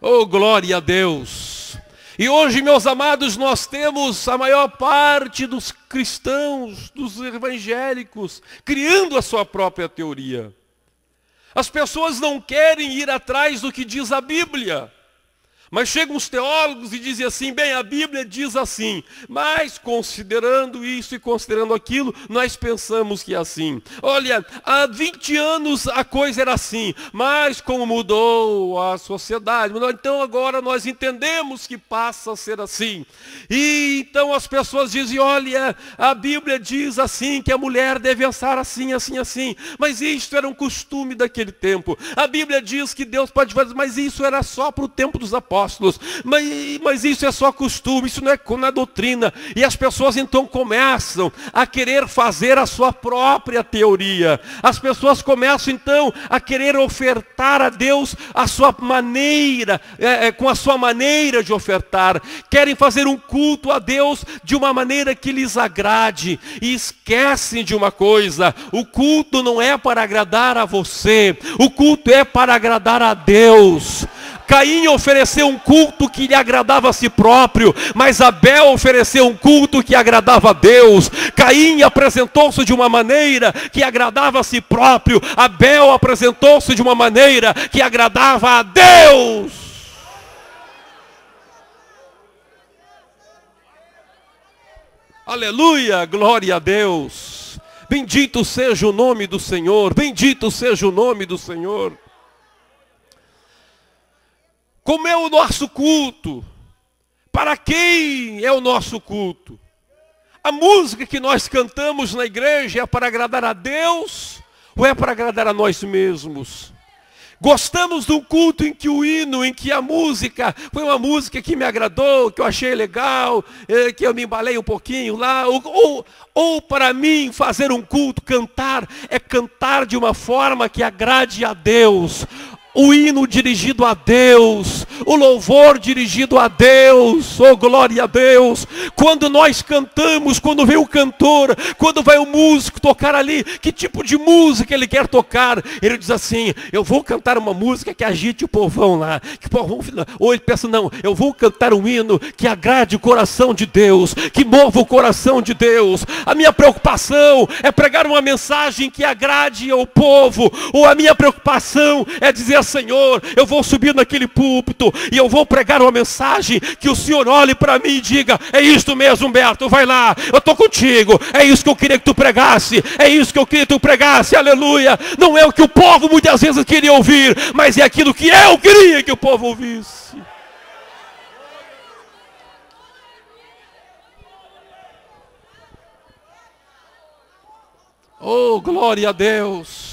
Oh, glória a Deus! E hoje, meus amados, nós temos a maior parte dos cristãos, dos evangélicos, criando a sua própria teoria. As pessoas não querem ir atrás do que diz a Bíblia. Mas chegam os teólogos e dizem assim, bem, a Bíblia diz assim, mas considerando isso e considerando aquilo, nós pensamos que é assim. Olha, há 20 anos a coisa era assim, mas como mudou a sociedade, então agora nós entendemos que passa a ser assim. E então as pessoas dizem, olha, a Bíblia diz assim, que a mulher deve ansar assim, assim, assim. Mas isto era um costume daquele tempo. A Bíblia diz que Deus pode fazer, mas isso era só para o tempo dos apóstolos. Mas isso é só costume, isso não é doutrina. E as pessoas então começam a querer fazer a sua própria teoria. As pessoas começam então a querer ofertar a Deus a sua maneira, com a sua maneira de ofertar. Querem fazer um culto a Deus de uma maneira que lhes agrade. E esquecem de uma coisa, o culto não é para agradar a você, o culto é para agradar a Deus. Caim ofereceu um culto que lhe agradava a si próprio, mas Abel ofereceu um culto que agradava a Deus. Caim apresentou-se de uma maneira que agradava a si próprio, Abel apresentou-se de uma maneira que agradava a Deus. Aleluia, glória a Deus. Bendito seja o nome do Senhor, bendito seja o nome do Senhor. Como é o nosso culto? Para quem é o nosso culto? A música que nós cantamos na igreja é para agradar a Deus ou é para agradar a nós mesmos? Gostamos de um culto em que o hino, em que a música foi uma música que me agradou, que eu achei legal, que eu me embalei um pouquinho lá, ou para mim fazer um culto, cantar, é cantar de uma forma que agrade a Deus. O hino dirigido a Deus, o louvor dirigido a Deus, oh glória a Deus. Quando nós cantamos, quando vem o cantor, quando vai o músico tocar ali, que tipo de música ele quer tocar? Ele diz assim, eu vou cantar uma música que agite o povão lá, ou ele pensa, não, eu vou cantar um hino que agrade o coração de Deus, que mova o coração de Deus. A minha preocupação é pregar uma mensagem que agrade ao povo, ou a minha preocupação é dizer, Senhor, eu vou subir naquele púlpito e eu vou pregar uma mensagem que o Senhor olhe para mim e diga, é isto mesmo, Humberto, vai lá, eu estou contigo, é isso que eu queria que tu pregasse, é isso que eu queria que tu pregasse, aleluia. Não é o que o povo muitas vezes queria ouvir, mas é aquilo que eu queria que o povo ouvisse. Oh, glória a Deus.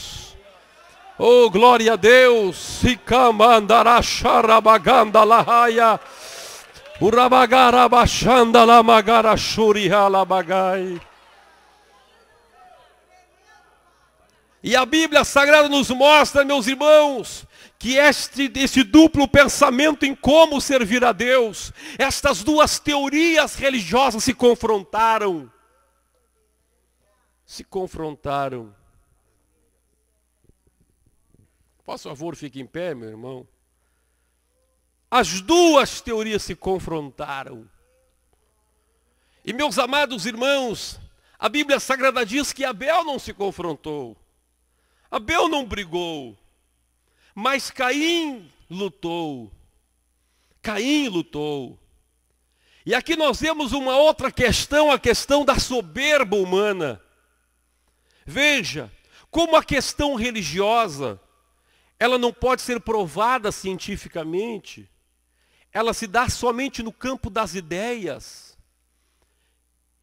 Oh, glória a Deus. E a Bíblia Sagrada nos mostra, meus irmãos, que esse duplo pensamento em como servir a Deus, estas duas teorias religiosas se confrontaram. Por favor, fique em pé, meu irmão. As duas teorias se confrontaram. E meus amados irmãos, a Bíblia Sagrada diz que Abel não se confrontou. Abel não brigou. Mas Caim lutou. E aqui nós vemos uma outra questão, a questão da soberba humana. Veja, como a questão religiosa, ela não pode ser provada cientificamente. Ela se dá somente no campo das ideias.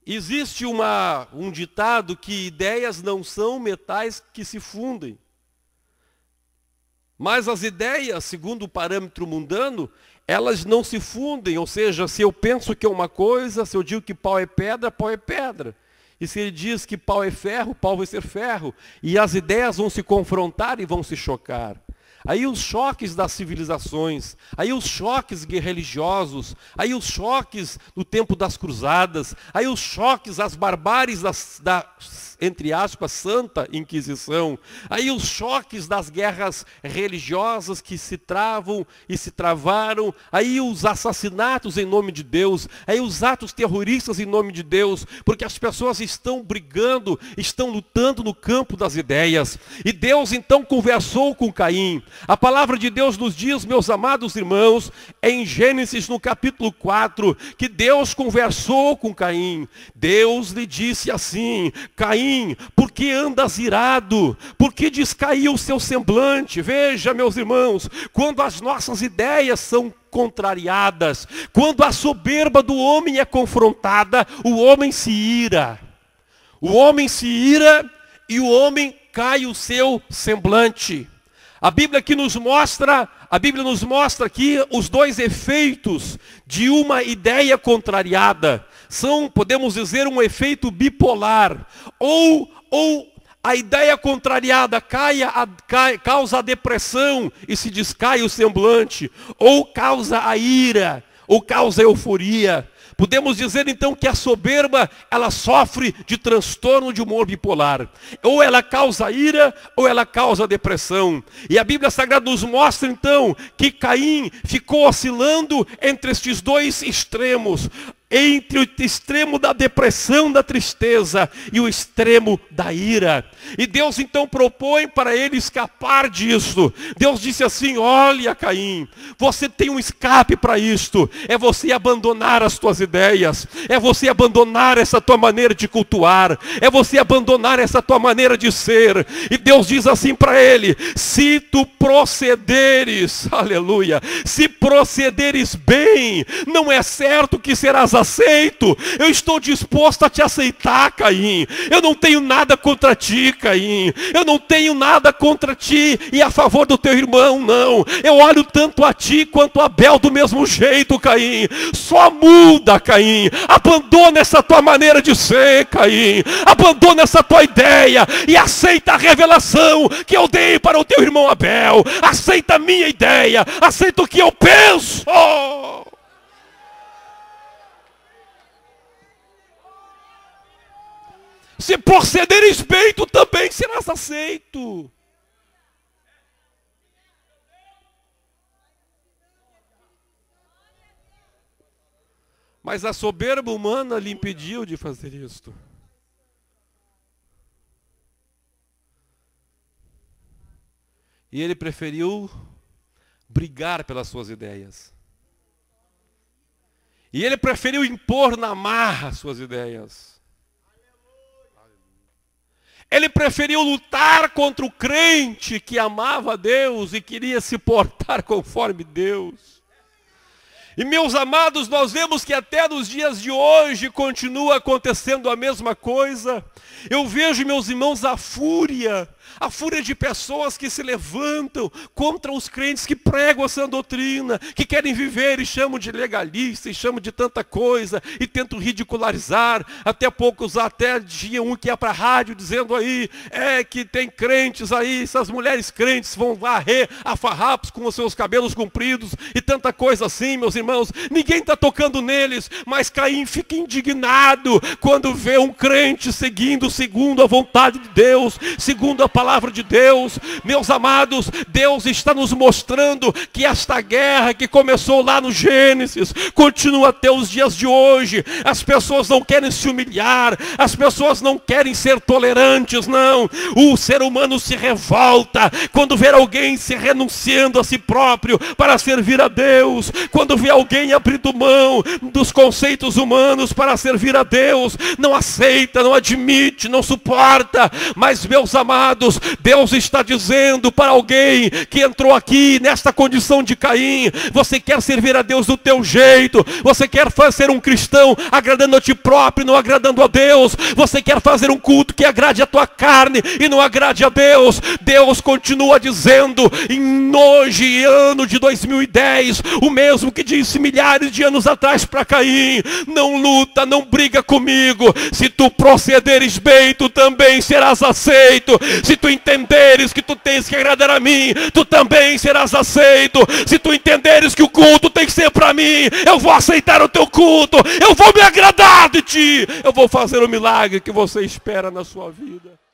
Existe um ditado que ideias não são metais que se fundem. Mas as ideias, segundo o parâmetro mundano, elas não se fundem. Ou seja, se eu penso que é uma coisa, se eu digo que pau é pedra, pau é pedra. E se ele diz que pau é ferro, pau vai ser ferro. E as ideias vão se confrontar e vão se chocar. aí os choques das civilizações, aí os choques religiosos, aí os choques no tempo das cruzadas, aí os choques, as barbáries da entre aspas, Santa Inquisição, aí os choques das guerras religiosas que se travam e se travaram, aí os assassinatos em nome de Deus, aí os atos terroristas em nome de Deus, porque as pessoas estão brigando, estão lutando no campo das ideias. E Deus então conversou com Caim. A palavra de Deus nos diz, meus amados irmãos, em Gênesis no capítulo 4, que Deus conversou com Caim. Deus lhe disse assim: Caim, por que andas irado? Por que descaiu o seu semblante? Veja, meus irmãos, quando as nossas ideias são contrariadas, quando a soberba do homem é confrontada, o homem se ira. O homem se ira e o homem cai o seu semblante. A Bíblia nos mostra aqui os dois efeitos de uma ideia contrariada. São, podemos dizer, um efeito bipolar. Ou a ideia contrariada causa a depressão e se descai o semblante, ou causa a ira, ou causa a euforia. Podemos dizer então que a soberba, ela sofre de transtorno de humor bipolar. Ou ela causa ira, ou ela causa depressão. E a Bíblia Sagrada nos mostra então que Caim ficou oscilando entre estes dois extremos. Entre o extremo da depressão, da tristeza e o extremo da ira. E Deus então propõe para ele escapar disso. Deus disse assim: olha, Caim, você tem um escape para isto. É você abandonar as tuas ideias. É você abandonar essa tua maneira de cultuar. É você abandonar essa tua maneira de ser. E Deus diz assim para ele: se tu procederes, aleluia, se procederes bem, não é certo que serás aceito. Eu estou disposto a te aceitar, Caim. Eu não tenho nada contra ti, Caim. Eu não tenho nada contra ti e a favor do teu irmão, não. Eu olho tanto a ti quanto a Abel do mesmo jeito, Caim. Só muda, Caim. Abandona essa tua maneira de ser, Caim. Abandona essa tua ideia e aceita a revelação que eu dei para o teu irmão Abel. Aceita a minha ideia. Aceita o que eu penso. Se procederes bem, tu também serás aceito. Mas a soberba humana lhe impediu de fazer isto. E ele preferiu brigar pelas suas ideias. E ele preferiu impor na marra suas ideias. Ele preferiu lutar contra o crente que amava a Deus e queria se portar conforme Deus. E meus amados, nós vemos que até nos dias de hoje continua acontecendo a mesma coisa. Eu vejo, meus irmãos, a fúria de pessoas que se levantam contra os crentes que pregam essa doutrina, que querem viver e chamam de legalista, e chamam de tanta coisa, e tentam ridicularizar. Até poucos, até tinha um que ia para a rádio dizendo aí, que tem crentes aí, essas mulheres crentes vão varrer a farrapos com os seus cabelos compridos, e tanta coisa assim, meus irmãos. Ninguém está tocando neles, mas Caim fica indignado quando vê um crente segundo a vontade de Deus, segundo a palavra de Deus. Meus amados, Deus está nos mostrando que esta guerra que começou lá no Gênesis, continua até os dias de hoje. As pessoas não querem se humilhar, as pessoas não querem ser tolerantes, não. O ser humano se revolta quando vê alguém se renunciando a si próprio para servir a Deus, quando vê alguém abrindo mão dos conceitos humanos para servir a Deus, não aceita, não admite, não suporta. Mas, meus amados, Deus está dizendo para alguém que entrou aqui nesta condição de Caim: você quer servir a Deus do teu jeito, você quer ser um cristão agradando a ti próprio, não agradando a Deus, você quer fazer um culto que agrade a tua carne e não agrade a Deus. Deus continua dizendo, em hoje, ano de 2010, o mesmo que disse milhares de anos atrás para Caim: não luta, não briga comigo. Se tu procederes bem, tu também serás aceito. Se tu entenderes que tu tens que agradar a mim, tu também serás aceito. Se tu entenderes que o culto tem que ser para mim, eu vou aceitar o teu culto, eu vou me agradar de ti, eu vou fazer o milagre que você espera na sua vida.